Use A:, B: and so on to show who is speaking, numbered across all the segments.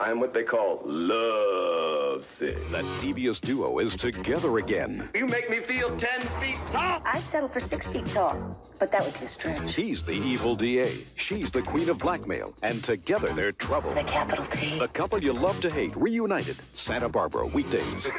A: I'm what they call lovesick.
B: That devious duo is together again.
A: You make me feel 10 feet tall.
C: I'd settle for 6 feet tall, but that would be a stretch.
B: He's the evil DA. She's the queen of blackmail. And together they're trouble.
C: The capital T.
B: The couple you love to hate, reunited. Santa Barbara, weekdays.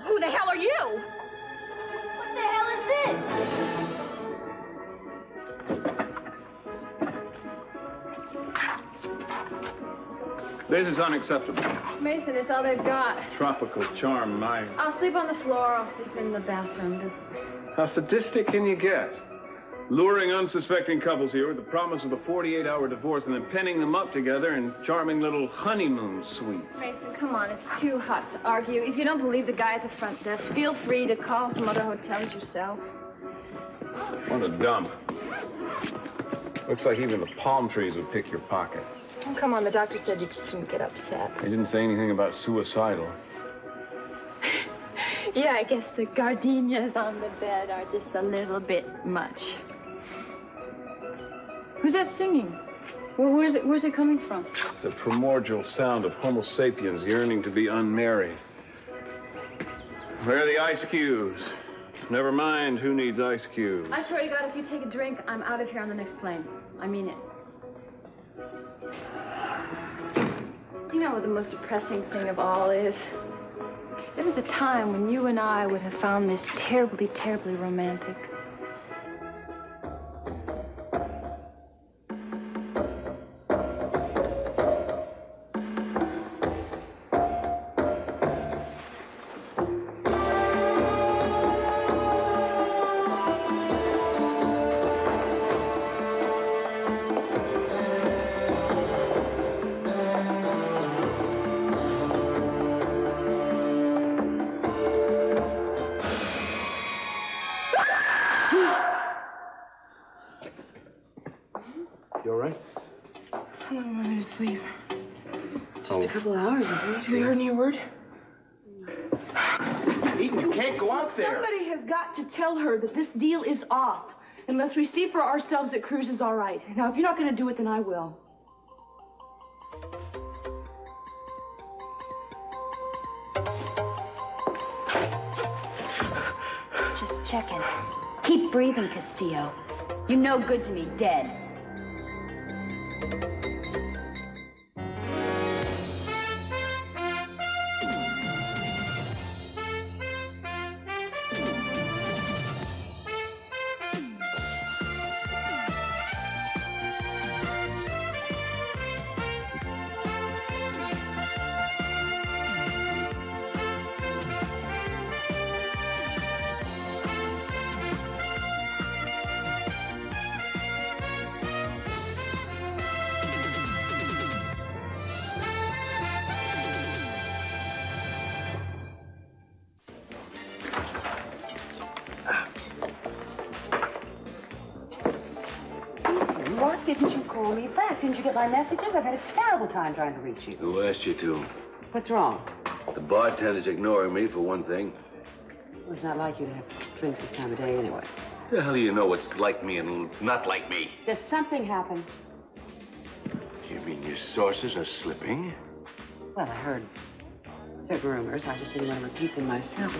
D: Who the hell are you?
C: What the hell is this?
E: This is unacceptable.
D: Mason, it's all they've got.
E: Tropical charm,
D: I'll sleep on the floor. I'll sleep in the bathroom.
E: How sadistic can you get? Luring unsuspecting couples here with the promise of a 48-hour divorce and then penning them up together in charming little honeymoon suites.
D: Mason, come on. It's too hot to argue. If you don't believe the guy at the front desk, feel free to call some other hotels yourself.
E: What a dump. Looks like even the palm trees would pick your pocket.
D: Oh, come on. The doctor said you shouldn't get upset.
E: He didn't say anything about suicidal.
D: Yeah, I guess the gardenias on the bed are just a little bit much. Who's that singing? Well, where's it coming from?
E: The primordial sound of Homo sapiens yearning to be unmarried. Where are the ice cubes? Never mind who needs ice cubes.
D: I swear to God, if you take a drink, I'm out of here on the next plane. I mean it. Do you know what the most depressing thing of all is? There was a time when you and I would have found this terribly, terribly romantic.
E: You all right?
D: How long am I going to sleep? Just a couple hours, I think. Have you heard any word?
A: Eden, you can't go out there.
D: Somebody has got to tell her that this deal is off. Unless we see for ourselves that Cruz is all right. Now, if you're not going to do it, then I will.
C: Just checking. Keep breathing, Castillo. You're no good to me, dead.
F: Didn't you call me back? Didn't you get my messages? I've had a terrible time trying to reach you.
G: Who asked you to?
F: What's wrong?
G: The bartender's ignoring me, for one thing.
F: Well, it's not like you to have drinks this time of day anyway.
G: The hell do you know what's like me and not like me?
F: Does something happen?
G: You mean your sources are slipping?
F: Well, I heard certain rumors. I just didn't want to repeat them myself,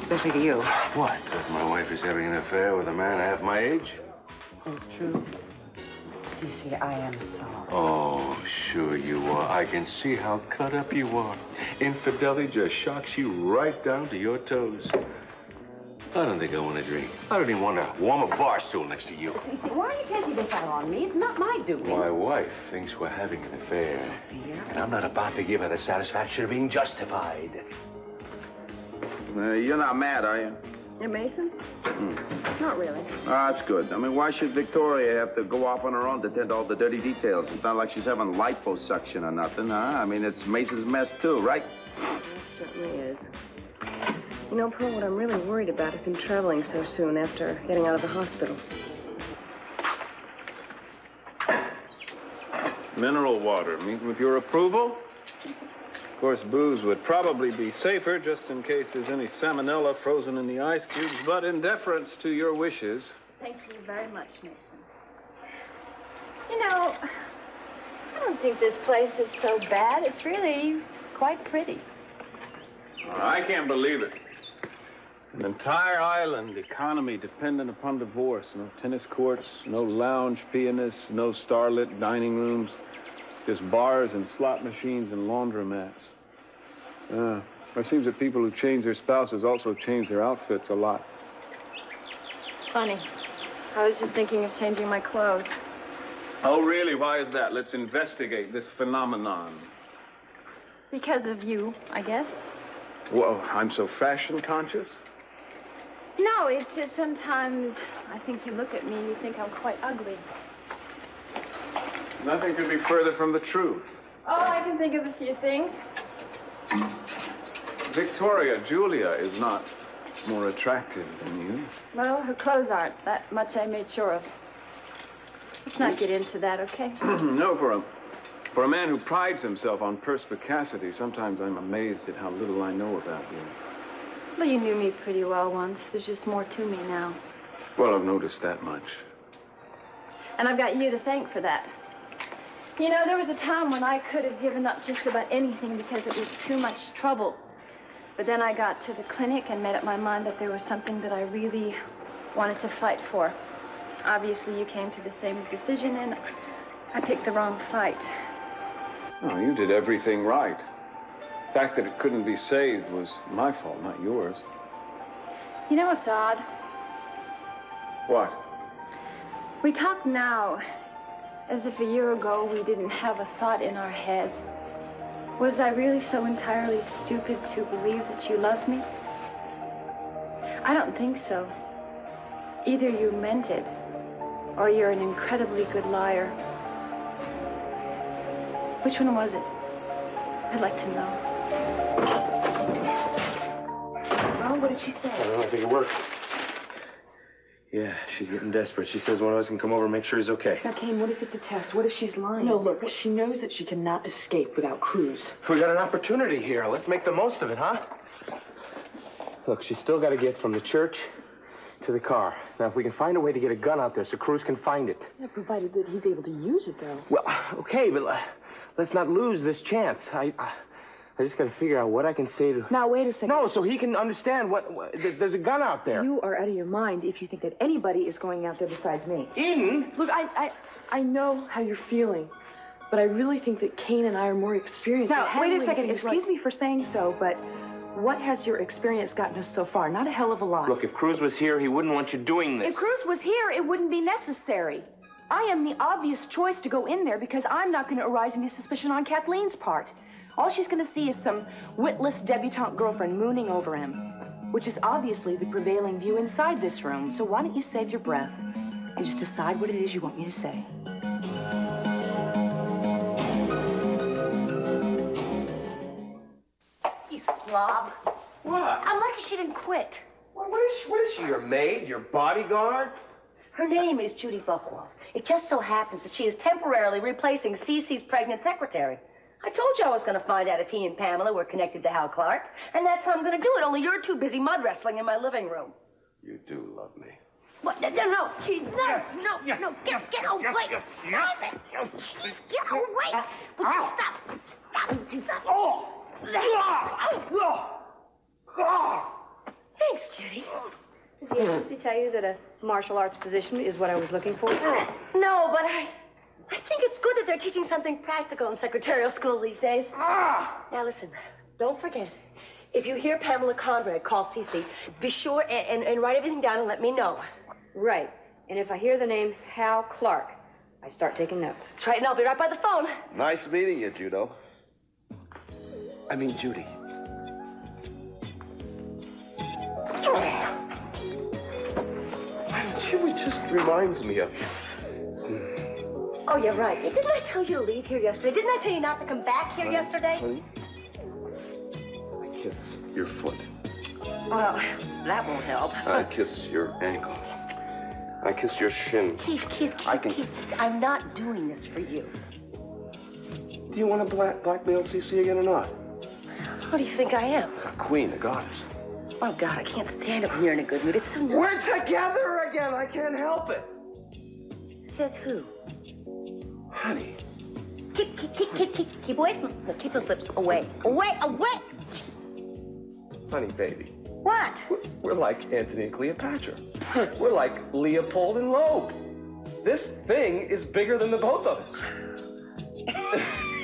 F: especially to you.
G: What? That my wife is having an affair with a man half my age?
F: That's true. You see, I am sorry.
G: Oh, sure you are. I can see how cut up you are. Infidelity just shocks you right down to your toes. I don't think I want to drink. I don't even want to warm a bar stool next to you.
F: Cece, why are you taking this out on me? It's not my doing.
G: My wife thinks we're having an affair.
F: Sophia?
G: And I'm not about to give her the satisfaction of being justified.
A: You're not mad, are you?
D: You're Mason? Not really.
A: Ah, that's good. I mean, why should Victoria have to go off on her own to tend to all the dirty details? It's not like she's having liposuction or nothing, huh? I mean, it's Mason's mess, too, right?
D: It certainly is. You know, Pearl, what I'm really worried about is him traveling so soon after getting out of the hospital.
E: Mineral water. Meet with your approval? Of course, booze would probably be safer just in case there's any salmonella frozen in the ice cubes, but in deference to your wishes.
D: Thank you very much, Mason. You know, I don't think this place is so bad. It's really quite pretty.
E: I can't believe it. An entire island economy dependent upon divorce. No tennis courts, no lounge pianists, no starlit dining rooms. Just bars and slot machines and laundromats. It seems that people who change their spouses also change their outfits a lot.
D: Funny. I was just thinking of changing my clothes.
E: Oh, really? Why is that? Let's investigate this phenomenon.
D: Because of you, I guess.
E: Well, I'm so fashion conscious.
D: No, it's just sometimes I think you look at me and you think I'm quite ugly.
E: Nothing could be further from the truth.
D: Oh, I can think of a few things.
E: Victoria, Julia is not more attractive than you.
D: Well, her clothes aren't. That much I made sure of. Let's not get into that, okay?
E: No, for a man who prides himself on perspicacity, sometimes I'm amazed at how little I know about you.
D: Well, you knew me pretty well once. There's just more to me now.
E: Well, I've noticed that much.
D: And I've got you to thank for that. You know, there was a time when I could have given up just about anything because it was too much trouble. But then I got to the clinic and made up my mind that there was something that I really wanted to fight for. Obviously, you came to the same decision, and I picked the wrong fight.
E: Oh, you did everything right. The fact that it couldn't be saved was my fault, not yours.
D: You know what's odd?
E: What?
D: We talk now as if a year ago we didn't have a thought in our heads. Was I really so entirely stupid to believe that you loved me? I don't think so. Either you meant it, or you're an incredibly good liar. Which one was it? I'd like to know. Well, what did she say?
H: I don't know, I think it worked. Yeah, she's getting desperate. She says one of us can come over and make sure he's okay.
F: Now, Kane, what if it's a test? What if she's lying?
I: No, look, she knows that she cannot escape without Cruz.
H: We got an opportunity here. Let's make the most of it, huh? Look, she's still got to get from the church to the car. Now, if we can find a way to get a gun out there so Cruz can find it.
I: Yeah, provided that he's able to use it, though.
H: Well, okay, but let's not lose this chance. I just got to figure out what I can say to...
I: Now, wait a second.
H: No, so he can understand there's a gun out there.
I: You are out of your mind if you think that anybody is going out there besides me.
H: Eden?
I: Look, I know how you're feeling, but I really think that Kane and I are more experienced.
F: Now, wait a second.
I: Excuse me for saying so, but what has your experience gotten us so far? Not a hell of a lot.
H: Look, if Cruz was here, he wouldn't want you doing this.
F: If Cruz was here, it wouldn't be necessary. I am the obvious choice to go in there because I'm not going to arouse any suspicion on Kathleen's part. All she's going to see is some witless debutante girlfriend mooning over him, which is obviously the prevailing view inside this room. So why don't you save your breath and just decide what it is you want me to say? You slob.
H: What?
F: I'm lucky she didn't quit.
H: What is she, your maid, your bodyguard?
J: Her name is Judy Buckwolf. It just so happens that she is temporarily replacing Cece's pregnant secretary. I told you I was going to find out if he and Pamela were connected to Hal Clark, and that's how I'm going to do it, only you're too busy mud wrestling in my living room.
G: You do love me.
J: What? No, Keith, no, get away. Stop it. Get away. Would you stop? Thanks, Judy.
D: Did the agency tell you that a martial arts position is what I was looking for?
J: No, but I think it's good that they're teaching something practical in secretarial school these days. Now, listen, don't forget, If you hear Pamela Conrad, call Cece. Be sure and write everything down and let me know.
C: Right. And if I hear the name Hal Clark, I start taking notes.
J: That's right, and I'll be right by the phone.
G: Nice meeting you, Judo. I mean, Judy. Judy just reminds me of you.
J: Oh, you're right. Didn't I tell you to leave here yesterday? Didn't I tell you not to come back here yesterday?
G: Honey, I kiss your foot.
J: Well, that won't help.
G: I kiss your ankle. I kiss your shin.
J: Keith, I'm not doing this for you.
G: Do you want to blackmail CC again or not?
J: What do you think I am?
G: A queen, a goddess.
J: Oh, God, I can't stand it when you're in a good mood. It's so nice.
G: We're together again. I can't help it.
J: Says who?
G: Honey.
J: Keep away from... No, keep those lips away. Away!
G: Honey, baby.
J: What?
G: We're like Antony and Cleopatra. We're like Leopold and Loeb. This thing is bigger than the both of us.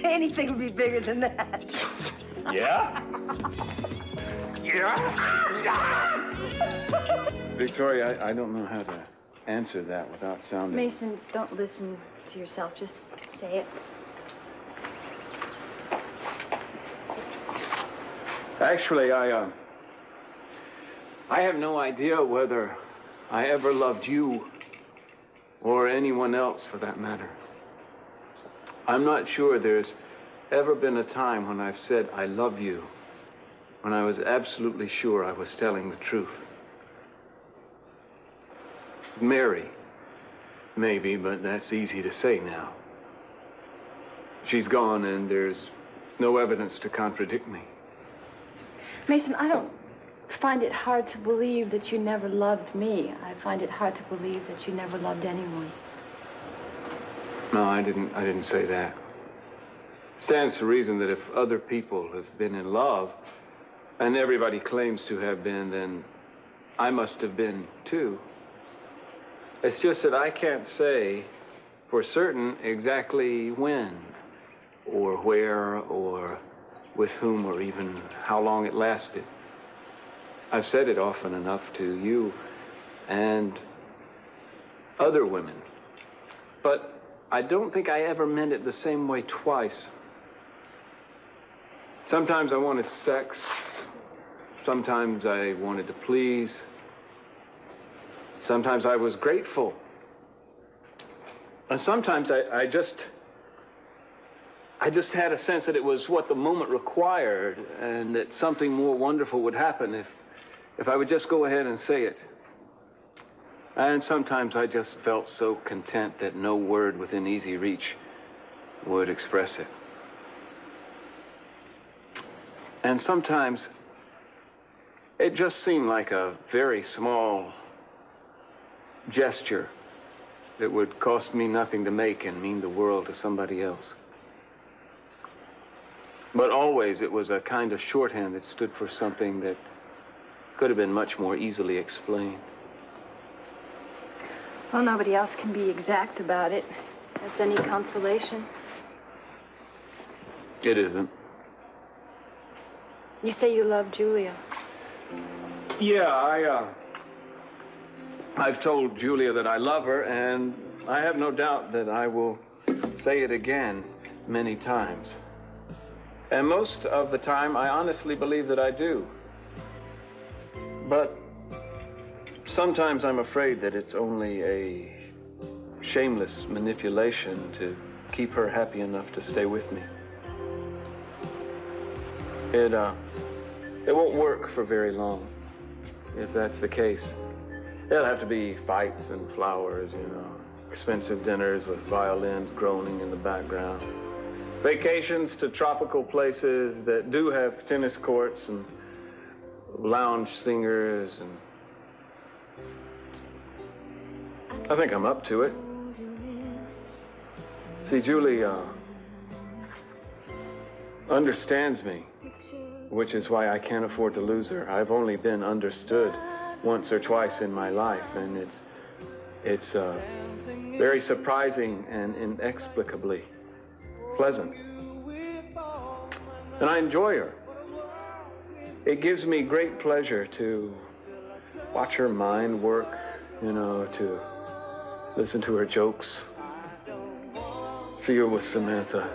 J: Anything would be bigger than that.
G: Yeah?
E: Victoria, I don't know how to answer that without sounding...
D: Mason, don't listen to yourself. Just say it.
E: Actually, I have no idea whether I ever loved you or anyone else for that matter. I'm not sure there's ever been a time when I've said I love you when I was absolutely sure I was telling the truth. Mary, maybe, but that's easy to say now. She's gone and there's no evidence to contradict me.
D: Mason, I don't find it hard to believe that you never loved me. I find it hard to believe that you never loved anyone.
E: No, I didn't say that. Stands to reason that if other people have been in love, and everybody claims to have been, then I must have been too. It's just that I can't say for certain exactly when, or where, or with whom, or even how long it lasted. I've said it often enough to you and other women, but I don't think I ever meant it the same way twice. Sometimes I wanted sex, sometimes I wanted to please, sometimes I was grateful, and sometimes I just had a sense that it was what the moment required and that something more wonderful would happen if I would just go ahead and say it. And sometimes I just felt so content that no word within easy reach would express it. And sometimes it just seemed like a very small gesture that would cost me nothing to make and mean the world to somebody else. But always it was a kind of shorthand that stood for something that could have been much more easily explained.
D: Well, nobody else can be exact about it. That's any consolation.
E: It isn't.
D: You say you love Julia.
E: Yeah, I've told Julia that I love her, and I have no doubt that I will say it again many times. And most of the time, I honestly believe that I do. But sometimes I'm afraid that it's only a shameless manipulation to keep her happy enough to stay with me. It won't work for very long, if that's the case. There'll have to be fights and flowers, expensive dinners with violins groaning in the background. Vacations to tropical places that do have tennis courts and lounge singers, and I think I'm up to it. See, Julie understands me, which is why I can't afford to lose her. I've only been understood once or twice in my life, and it's very surprising and inexplicably pleasant. And I enjoy her. It gives me great pleasure to watch her mind work, to listen to her jokes. See her with Samantha.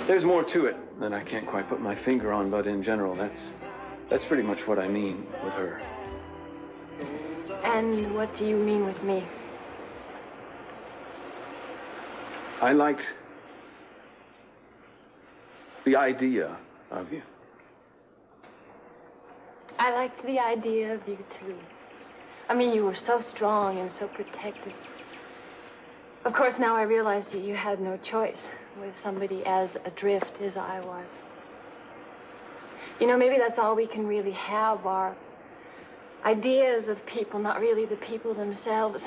E: There's more to it that I can't quite put my finger on, but in general, that's pretty much what I mean with her.
D: And what do you mean with me?
E: I liked the idea of you.
D: I liked the idea of you, too. I mean, you were so strong and so protective. Of course, now I realize that you had no choice with somebody as adrift as I was. Maybe that's all we can really have are ideas of people, not really the people themselves.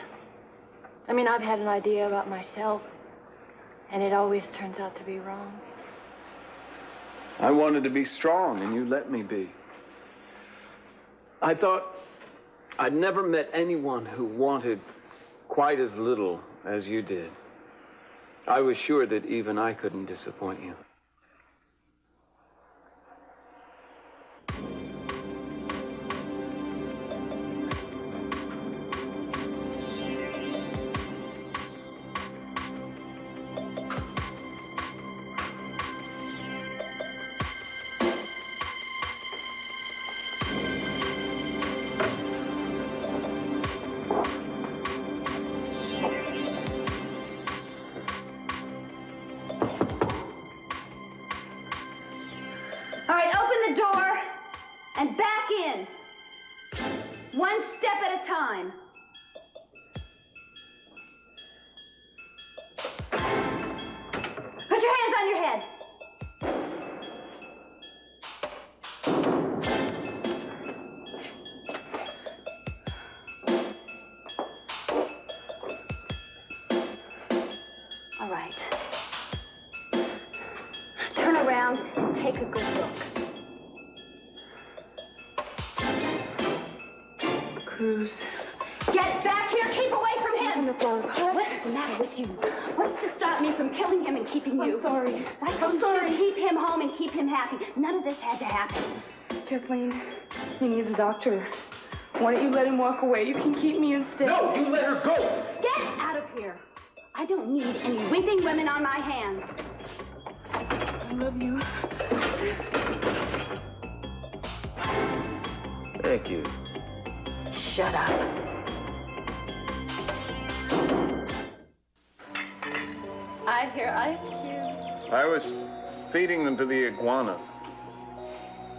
D: I mean, I've had an idea about myself, and it always turns out to be wrong.
E: I wanted to be strong, and you let me be. I thought I'd never met anyone who wanted quite as little as you did. I was sure that even I couldn't disappoint you.
C: All right, open the door and back in. One step at a time. Put your hands on your head. All right. Turn around and take a good look.
I: Cruz.
C: Get back here! Keep away from him!
I: What?
C: What's the matter with you? What's to stop me from killing him and keeping you?
I: I'm sorry.
C: I'm sorry. Keep him home and keep him happy. None of this had to happen.
I: Kathleen, he needs a doctor. Why don't you let him walk away? You can keep me instead.
G: No, you let her go!
C: Get out of here! I don't need any weeping women on my hands.
I: I love you.
A: Thank you.
C: Shut up.
D: I hear ice cubes.
E: I was feeding them to the iguanas.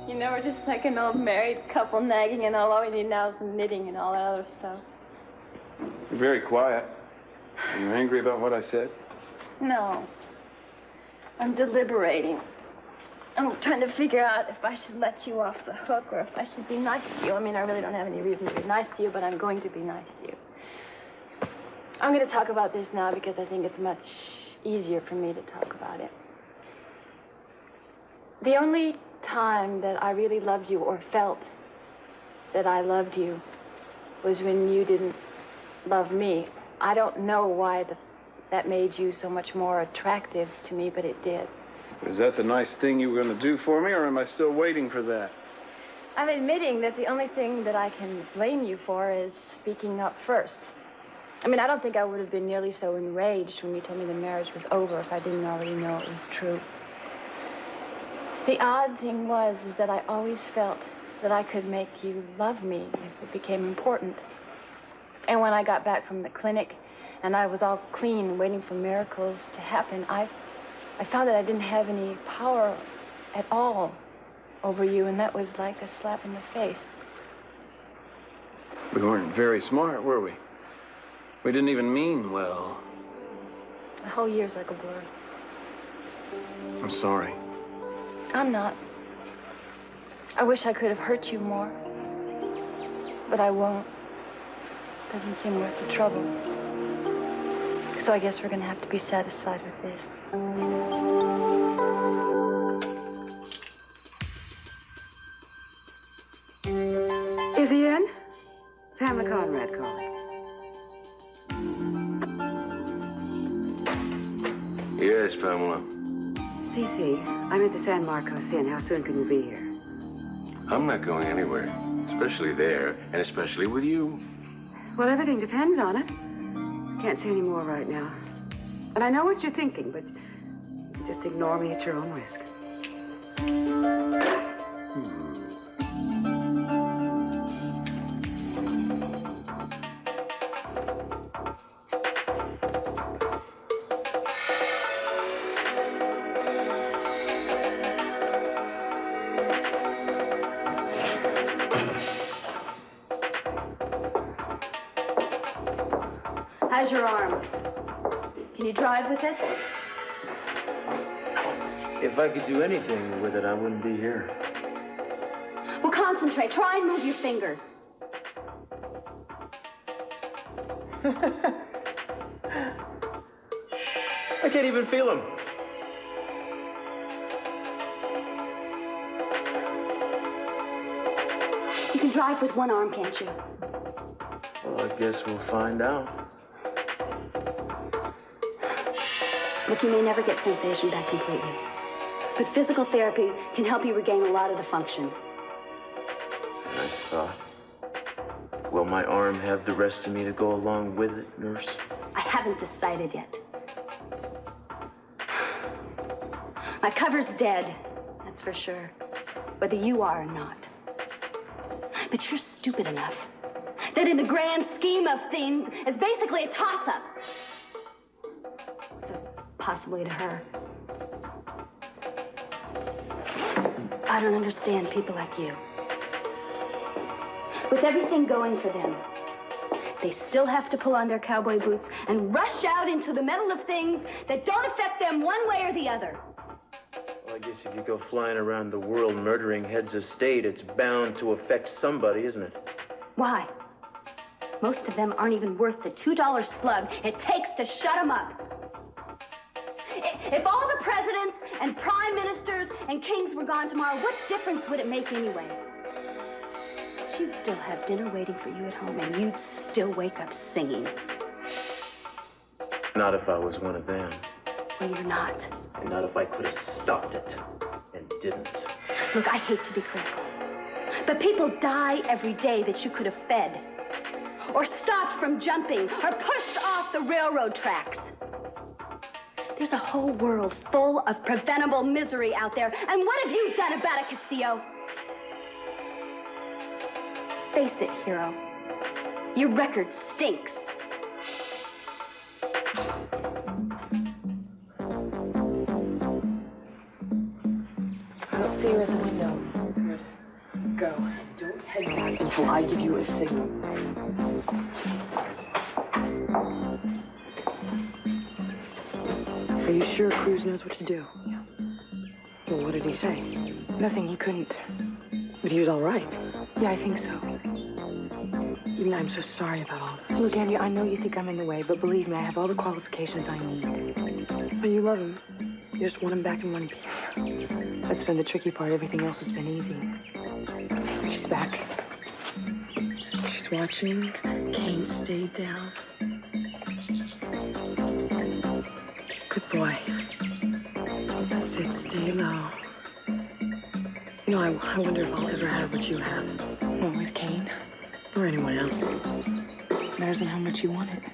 D: We're just like an old married couple nagging, and all we need now is knitting and all that other stuff.
E: You're very quiet. Are you angry about what I said?
D: No. I'm deliberating. I'm trying to figure out if I should let you off the hook or if I should be nice to you. I mean, I really don't have any reason to be nice to you, but I'm going to be nice to you. I'm going to talk about this now because I think it's much easier for me to talk about it. The only time that I really loved you or felt that I loved you was when you didn't love me. I don't know why that made you so much more attractive to me, but it did.
E: Is that the nice thing you were going to do for me, or am I still waiting for that?
D: I'm admitting that the only thing that I can blame you for is speaking up first. I mean, I don't think I would have been nearly so enraged when you told me the marriage was over if I didn't already know it was true. The odd thing is that I always felt that I could make you love me if it became important. And when I got back from the clinic and I was all clean, waiting for miracles to happen, I found that I didn't have any power at all over you, and that was like a slap in the face.
E: We weren't very smart, were we? We didn't even mean well.
D: The whole year's like a blur.
E: I'm sorry.
D: I'm not. I wish I could have hurt you more, but I won't. Doesn't seem worth the trouble. So I guess we're gonna have to be satisfied with this.
K: Is he in? Pamela Conrad calling.
A: Yes, Pamela.
K: Cece, I'm at the San Marcos Inn. How soon can you be here?
L: I'm not going anywhere, especially there, and especially with you.
K: Well, everything depends on it. Can't say any more right now. And I know what you're thinking, but just ignore me at your own risk.
C: How's your arm? Can you drive with it?
M: If I could do anything with it, I wouldn't be here.
C: Well, concentrate. Try and move your fingers.
M: I can't even feel them.
C: You can drive with one arm, can't you?
M: Well, I guess we'll find out.
C: Look, you may never get sensation back completely. But physical therapy can help you regain a lot of the function.
M: Nice thought. Will my arm have the rest of me to go along with it, nurse?
C: I haven't decided yet. My cover's dead, that's for sure. Whether you are or not. But you're stupid enough that in the grand scheme of things, it's basically a toss-up. Possibly to her. I don't understand people like you. With everything going for them, they still have to pull on their cowboy boots and rush out into the middle of things that don't affect them one way or the other.
M: Well, I guess if you go flying around the world murdering heads of state, it's bound to affect somebody, isn't it?
C: Why? Most of them aren't even worth the $2 slug it takes to shut them up. If all the presidents and prime ministers and kings were gone tomorrow, what difference would it make anyway? She'd still have dinner waiting for you at home, and you'd still wake up singing.
M: Not if I was one of them.
C: Well, you're not.
M: And not if I could have stopped it and didn't.
C: Look, I hate to be critical, but people die every day that you could have fed, or stopped from jumping, or pushed off the railroad tracks. There's a whole world full of preventable misery out there, and what have you done about it, Castillo? Face it, hero. Your record stinks.
I: I don't see her at the window. Good. Go. Don't head back until I give you a signal. Are you sure Cruz knows what to do? Yeah. Well, what did he say? Nothing. He couldn't. But he was all right. Yeah, I think so. Even I'm so sorry about all this. Look, Andy, I know you think I'm in the way, but believe me, I have all the qualifications I need. But you love him. You just want him back in one piece. That's been the tricky part. Everything else has been easy. She's back. She's watching. Kane stayed down. Good boy. That's it. Stay low. You know, I wonder if I'll ever have what you have. What, with Kane? Or anyone else. Matters on how much you want it.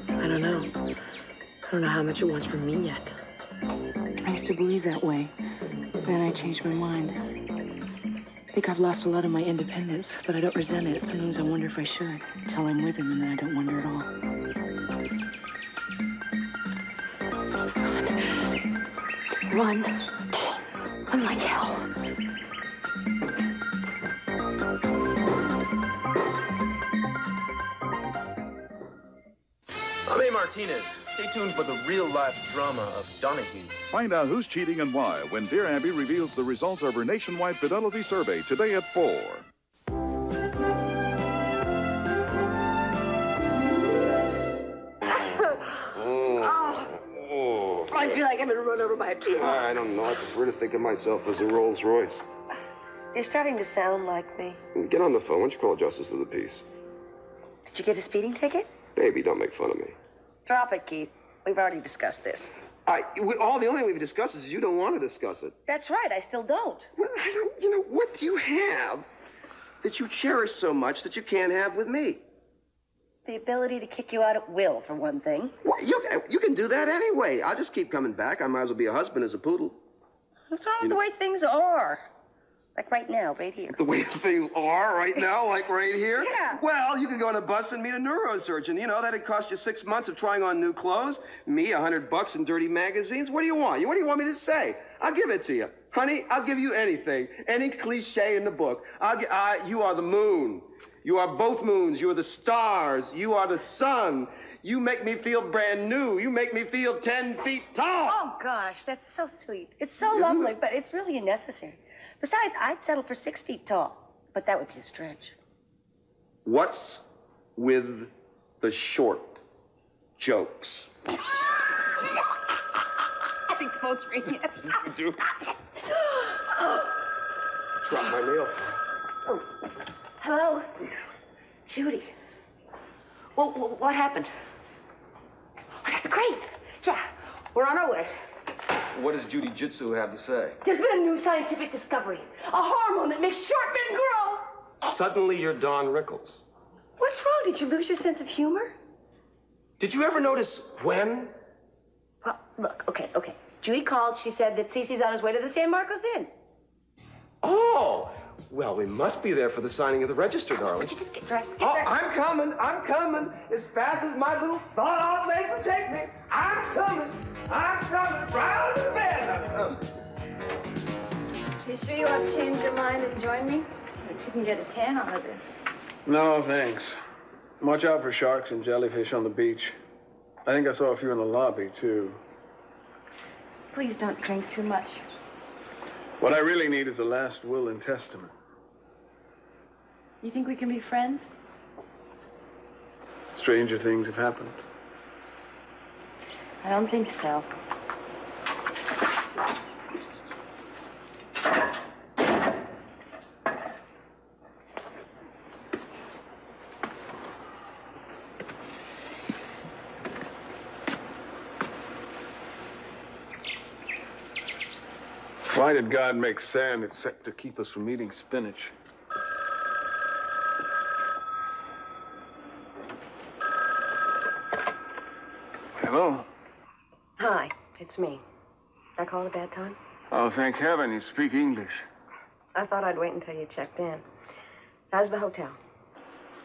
I: I don't know. I don't know how much it wants from me yet. I used to believe that way. Then I changed my mind. I think I've lost a lot of my independence, but I don't resent it. Sometimes I wonder if I should, until I'm with him, and then I don't wonder at all. Run. Run like hell.
M: I'm A. Martinez. Stay tuned for the real-life drama of Donahue.
N: Find out who's cheating and why when Dear Abby reveals the results of her nationwide fidelity survey today at 4.
J: I feel like I've been run over by a truck.
L: I don't know. I prefer to think of myself as a Rolls Royce.
J: You're starting to sound like me.
L: Get on the phone. Why don't you call Justice of the Peace?
J: Did you get a speeding ticket?
L: Baby, don't make fun of me.
J: Drop it, Keith. We've already discussed this.
G: The only thing we've discussed is you don't want to discuss it.
J: That's right, I still don't.
G: Well, I don't, what do you have that you cherish so much that you can't have with me?
J: The ability to kick you out at will, for one thing.
G: Well, you can do that anyway. I'll just keep coming back. I might as well be a husband as a poodle.
J: What's wrong with the way things are? Like right now, right here.
G: The way things are right now, like right here?
J: Yeah.
G: Well, you can go on a bus and meet a neurosurgeon. That'd cost you 6 months of trying on new clothes. Me, $100 in dirty magazines. What do you want? What do you want me to say? I'll give it to you. Honey, I'll give you anything. Any cliche in the book. You are the moon. You are both moons. You are the stars. You are the sun. You make me feel brand new. You make me feel 10 feet tall.
J: Oh, gosh, that's so sweet. It's so lovely, but it's really unnecessary. Besides, I'd settle for 6 feet tall, but that would be a stretch.
G: What's with the short jokes?
J: I think the phone's ringing.
G: You do? Drop my nail.
J: Oh. Hello? Judy. Well, what happened? Oh, that's great. Yeah, we're on our way.
A: What does Judy Jitsu have to say?
J: There's been a new scientific discovery. A hormone that makes short men grow.
G: Suddenly you're Don Rickles.
J: What's wrong? Did you lose your sense of humor?
G: Did you ever notice when?
J: Well, look, okay. Judy called. She said that Cece's on his way to the San Marcos Inn.
G: Oh! Well, we must be there for the signing of the register, darling.
J: Would you just get dressed?
G: I'm coming. As fast as my little thought-out legs will take me. I'm coming. Right on the bed.
D: You sure you want to change your mind and join me? At least we can get a tan out of this.
E: No, thanks. Watch out for sharks and jellyfish on the beach. I think I saw a few in the lobby, too.
D: Please don't drink too much.
E: What I really need is a last will and testament.
D: You think we can be friends?
E: Stranger things have happened.
D: I don't think so.
E: Why did God make sand except to keep us from eating spinach? Hello?
K: Hi, it's me. I called a bad time?
E: Oh, thank heaven you speak English.
K: I thought I'd wait until you checked in. How's the hotel?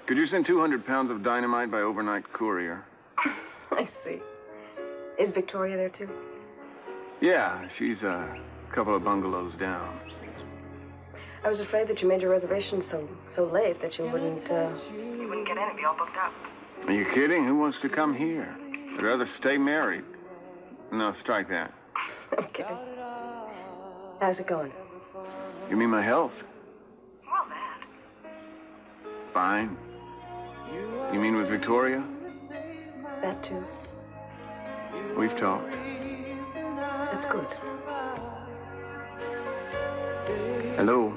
E: Could you send 200 pounds of dynamite by overnight courier?
K: I see. Is Victoria there, too?
E: Yeah, she's a couple of bungalows down.
K: I was afraid that you made your reservation so late that you wouldn't get in and be all booked up.
E: Are you kidding? Who wants to come here? I'd rather stay married. No, strike that.
K: Okay. How's it going?
E: You mean my health?
K: Well, bad.
E: Fine. You mean with Victoria?
K: That, too.
E: We've talked.
K: That's good.
E: Hello?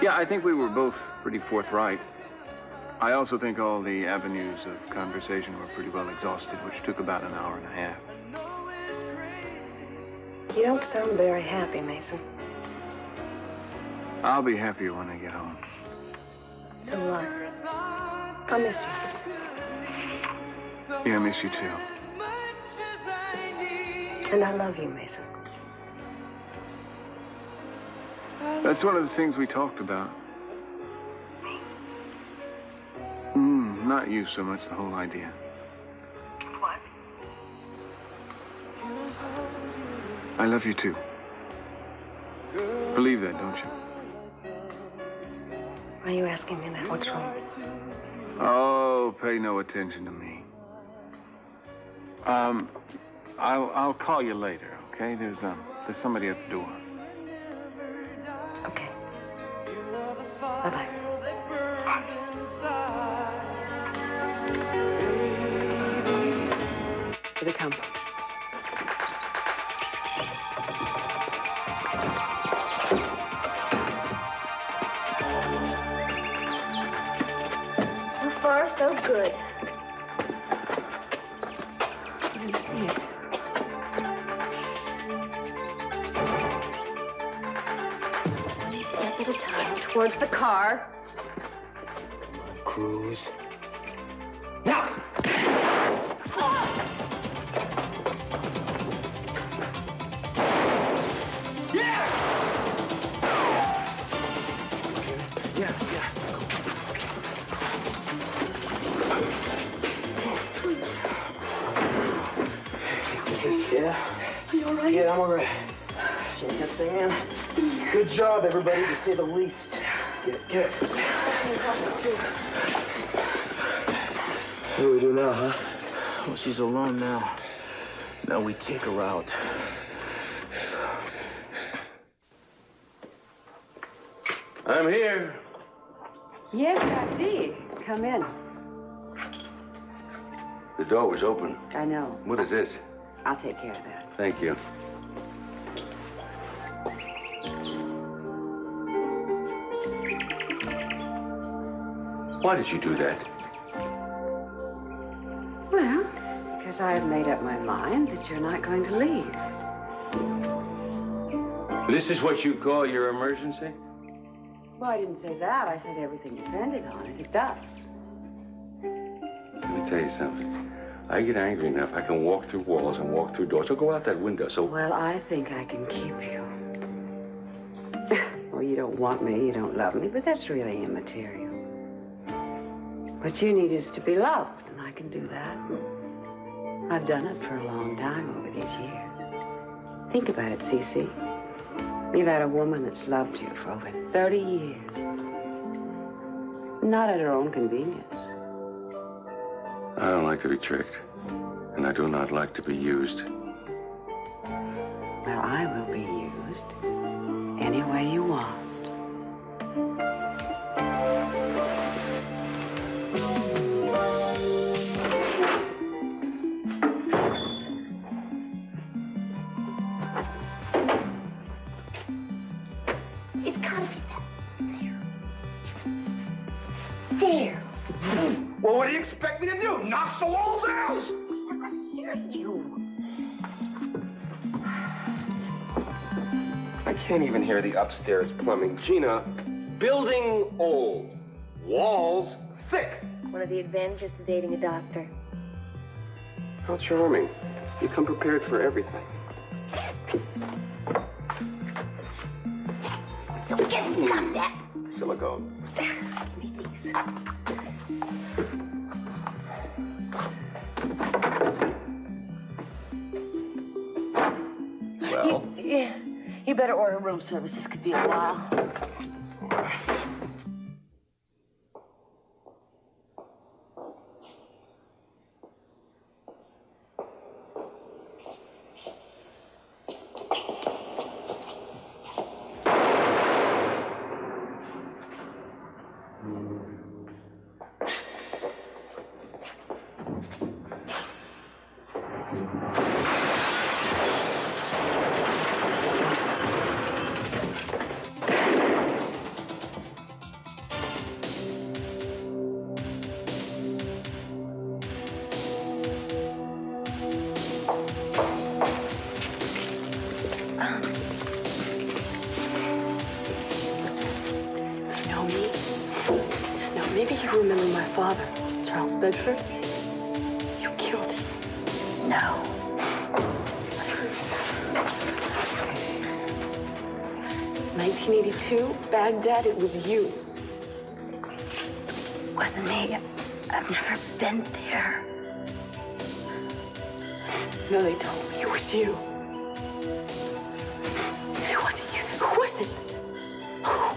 E: Yeah, I think we were both pretty forthright. I also think all the avenues of conversation were pretty well exhausted, which took about an hour and a half.
K: You don't sound very happy, Mason.
E: I'll be happier when I get home.
K: So will I. I'll miss you.
E: Yeah, I miss you too.
K: And I love you, Mason.
E: That's one of the things we talked about. Not you so much, the whole idea.
K: What?
E: I love you too. Believe that, don't you?
K: Why are you asking me that? What's wrong?
E: Oh, pay no attention to me. I'll call you later, okay? There's somebody at the door.
K: Okay. Bye-bye. Here they come.
D: So far, so good.
K: What is this? Towards the car.
H: Cruz. Now!
G: Yeah?
K: Are you all right?
G: Yeah, I'm all right. Shake that thing in. Good job, everybody, to say the least. Get it.
M: What do we do now, huh? Well, she's alone now. Now we take her out.
L: I'm here.
K: Yes, I see. Come in.
L: The door was open.
K: I know.
L: What is this?
K: I'll take care of that.
L: Thank you. Why did you do that?
K: Well, because I have made up my mind that you're not going to leave.
L: This is what you call your emergency?
K: Well, I didn't say that. I said everything depended on it. It does.
L: Let me tell you something. I get angry enough, I can walk through walls and walk through doors. So go out that window, so...
K: Well, I think I can keep you. Well, you don't want me, you don't love me, but that's really immaterial. What you need is to be loved, and I can do that. I've done it for a long time over these years. Think about it, Cece. You've had a woman that's loved you for over 30 years. Not at her own convenience.
L: I don't like to be tricked. And I do not like to be used.
K: Well, I will be used any way you want.
J: It's gotta be that. There.
G: Well, what do you expect me to do? Knock the walls out?
J: I hear you.
G: I can't even hear the upstairs plumbing. Gina, building old, walls thick.
J: One of the advantages to dating a doctor.
G: How charming. You come prepared for everything.
J: Don't get stuck that.
G: Silicone. Well?
J: You better order room service. This could be a while.
I: Maybe you remember my father, Charles Bedford. You killed him.
J: No.
I: 1982, Baghdad, it was you.
J: Wasn't me. I've never been there.
I: No, they told me it was you. If it wasn't you, then who was it? Who?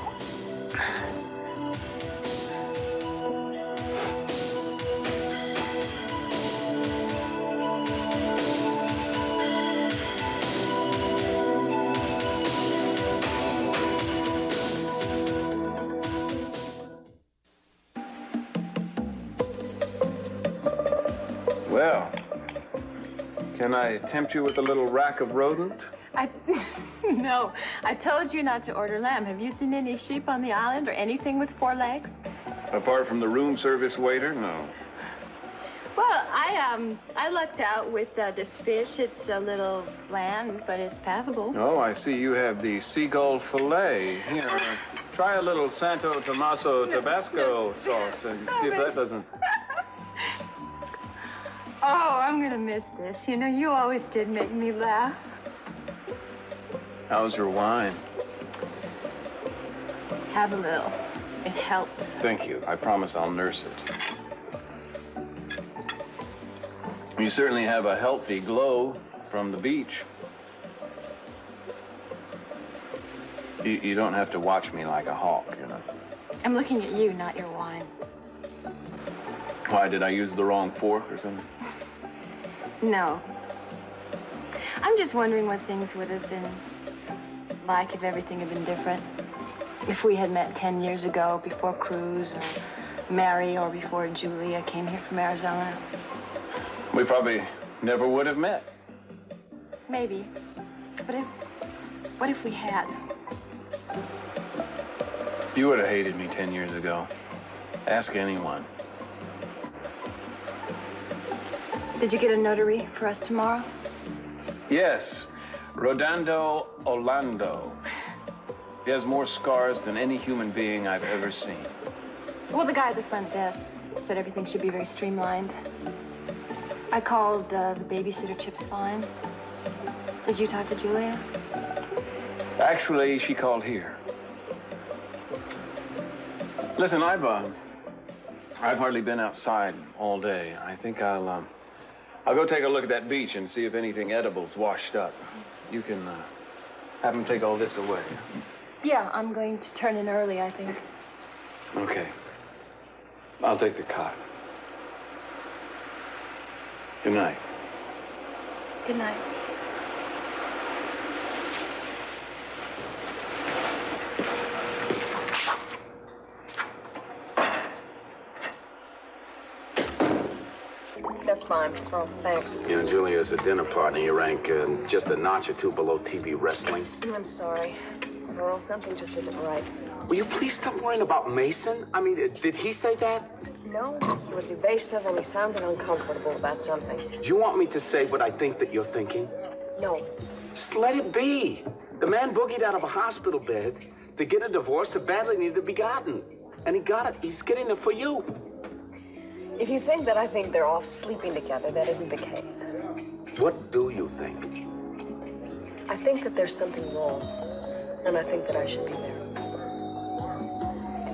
E: Well, can I tempt you with a little rack of rodent?
D: No, I told you not to order lamb. Have you seen any sheep on the island or anything with 4 legs?
E: Apart from the room service waiter, no.
D: Well, I I lucked out with this fish. It's a little bland, but it's passable.
E: Oh, I see you have the seagull fillet. Here, try a little Santo Tomaso Tabasco sauce and see if that doesn't...
D: Oh, I'm gonna miss this. You know, you always did make me laugh.
E: How's your wine?
D: Have a little. It helps.
E: Thank you. I promise I'll nurse it. You certainly have a healthy glow from the beach. You don't have to watch me like a hawk, you know.
D: I'm looking at you, not your wine.
E: Why, did I use the wrong fork or something?
D: No. I'm just wondering what things would have been like if everything had been different. If we had met 10 years ago, before Cruz or Mary or before Julia came here from Arizona.
E: We probably never would have met.
D: Maybe. But what if we had?
E: You would have hated me 10 years ago. Ask anyone.
D: Did you get a notary for us tomorrow?
E: Yes, Rodando Orlando. He has more scars than any human being I've ever seen.
D: Well, the guy at the front desk said everything should be very streamlined. I called the babysitter Chip's fine. Did you talk to Julia?
E: Actually, she called here. Listen, I've hardly been outside all day. I think I'll go take a look at that beach and see if anything edible's washed up. You can have him take all this away.
D: Yeah, I'm going to turn in early, I think.
E: Okay. I'll take the cot. Good night.
D: Good night.
I: That's fine. Oh, thanks.
A: You know, Julia's a dinner partner. You rank just a notch or two below TV wrestling.
I: I'm sorry. Earl, something just isn't right.
A: Will you please stop worrying about Mason? I mean, did he say that?
I: No, he was evasive and he sounded uncomfortable about something.
A: Do you want me to say what I think that you're thinking?
I: No.
A: Just let it be. The man boogied out of a hospital bed to get a divorce that badly needed to be gotten. And he got it. He's getting it for you.
I: If you think that I think they're off sleeping together, that isn't the case.
A: What do you think?
I: I think that there's something wrong. And I think that I should be there.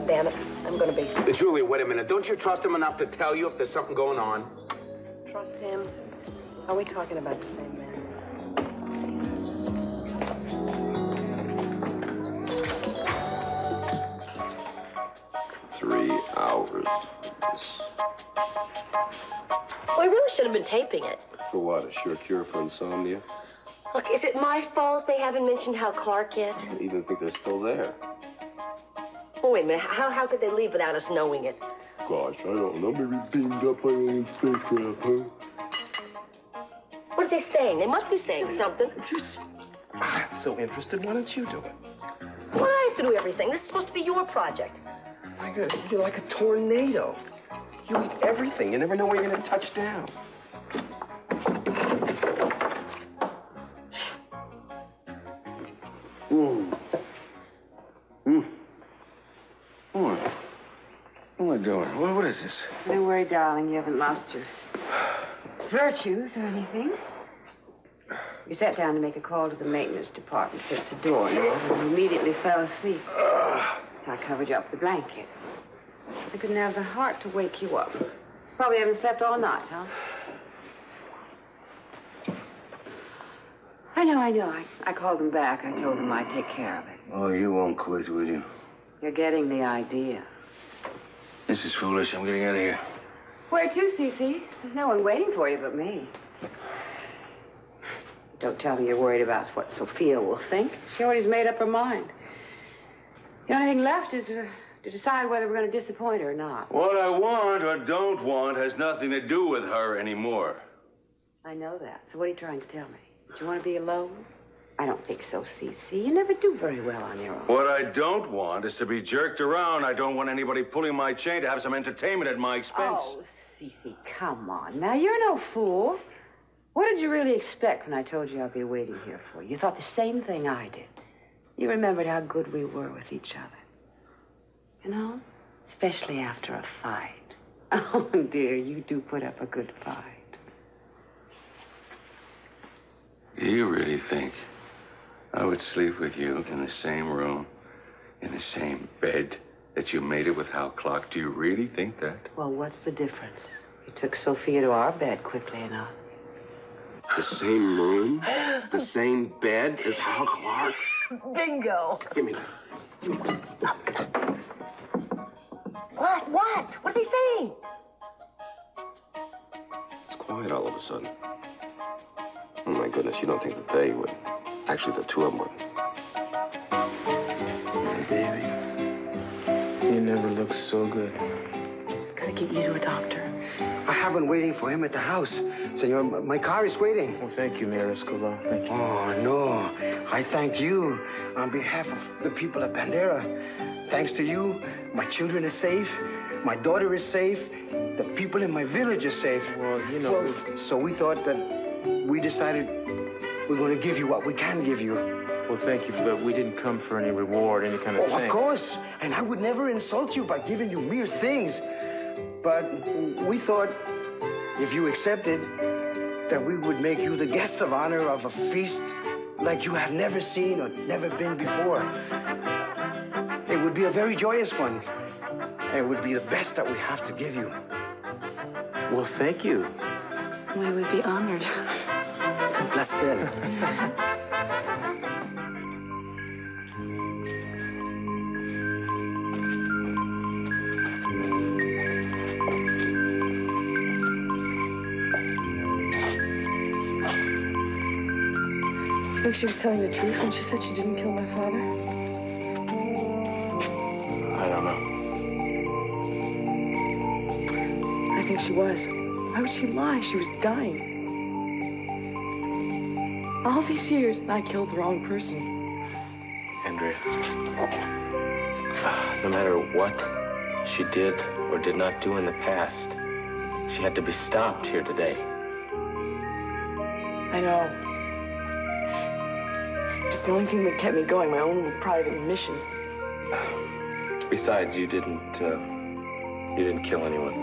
I: Damn it, I'm gonna be.
A: Julia, wait a minute. Don't you trust him enough to tell you if there's something going on?
I: Trust him? Are we talking about the same man?
L: 3 hours.
J: We really should have been taping it.
L: For what? A sure cure for insomnia?
J: Look, is it my fault they haven't mentioned Hal Clark yet?
L: I don't even think they're still there.
J: Oh, wait a minute. How could they leave without us knowing it?
L: Gosh, I don't know. Maybe beamed up by an spacecraft, huh?
J: What are they saying? They must be saying something.
G: So interested, why don't you do it?
J: Why do I have to do everything? This is supposed to be your project.
G: My goodness, you're like a tornado. You eat everything. You never know where you're going to touch down.
A: What am I doing? What is this?
K: Don't worry, darling. You haven't lost your virtues or anything. You sat down to make a call to the maintenance department, fix the door, and you immediately fell asleep. So I covered you up with a blanket. I couldn't have the heart to wake you up. Probably haven't slept all night, huh? I know. I called them back. I told them I'd take care of it.
A: Oh, you won't quit, will you?
K: You're getting the idea.
A: This is foolish. I'm getting out of here.
K: Where to, Cece? There's no one waiting for you but me. Don't tell me you're worried about what Sophia will think. She already's made up her mind. The only thing left is to decide whether we're going to disappoint her or not.
O: What I want or don't want has nothing to do with her anymore.
K: I know that. So what are you trying to tell me? That you want to be alone? I don't think so, Cece. You never do very well on your own.
O: What I don't want is to be jerked around. I don't want anybody pulling my chain to have some entertainment at my expense.
K: Oh, Cece, come on. Now, you're no fool. What did you really expect when I told you I'd be waiting here for you? You thought the same thing I did. You remembered how good we were with each other. You know? Especially after a fight. Oh, dear, you do put up a good fight.
L: Do you really think I would sleep with you in the same room, in the same bed that you made it with Hal Clark? Do you really think that?
K: Well, what's the difference? You took Sophia to our bed quickly enough.
G: The same room? The same bed as Hal Clark?
J: Bingo.
G: Give me that.
J: What? What did he say?
G: It's quiet all of a sudden. Oh, my goodness, you don't think that they would. Actually, the two of them would.
M: Baby, you never look so good.
I: Gotta get you to a doctor.
P: I have been waiting for him at the house. Senor, my car is waiting.
M: Well, thank you, Mayor Escobar. Thank you.
P: Oh, no. I thank you on behalf of the people of Bandera. Thanks to you, my children are safe. My daughter is safe. The people in my village are safe.
M: Well, you know...
P: Well, so we thought that we decided we're going to give you what we can give you.
M: Well, thank you, but we didn't come for any reward, any kind of thing.
P: Of course. And I would never insult you by giving you mere things. But we thought if you accepted, that we would make you the guest of honor of a feast like you have never seen or never been before. It would be a very joyous one. And it would be the best that we have to give you.
M: Well, thank you.
I: We would be honored.
P: Un placer.
I: I think she was telling the truth when she said she didn't kill my father.
M: I don't know.
I: I think she was. Why would she lie? She was dying. All these years, and I killed the wrong person.
M: Andrea, no matter what she did or did not do in the past, she had to be stopped here today.
I: I know. It's the only thing that kept me going, my own little private mission.
M: Besides, you didn't kill anyone.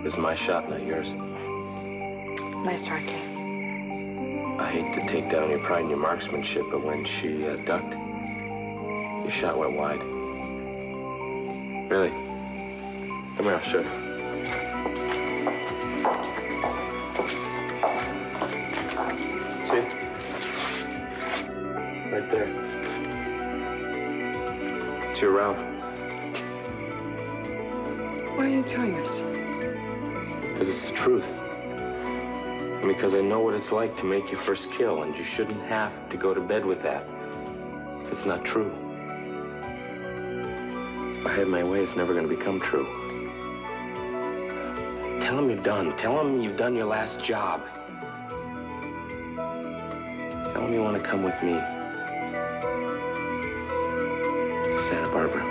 M: It was my shot, not yours.
I: Nice try, Kate.
M: I hate to take down your pride in your marksmanship, but when she ducked, your shot went wide. Really? Come here, I'll show you. See? Right there. It's your round.
I: Why are you telling us?
M: Because it's the truth. And because I know what it's like to make your first kill, and you shouldn't have to go to bed with that. It's not true. If I had my way, it's never going to become true. Tell him you're done. Tell him you've done your last job. Tell him you want to come with me to Santa Barbara.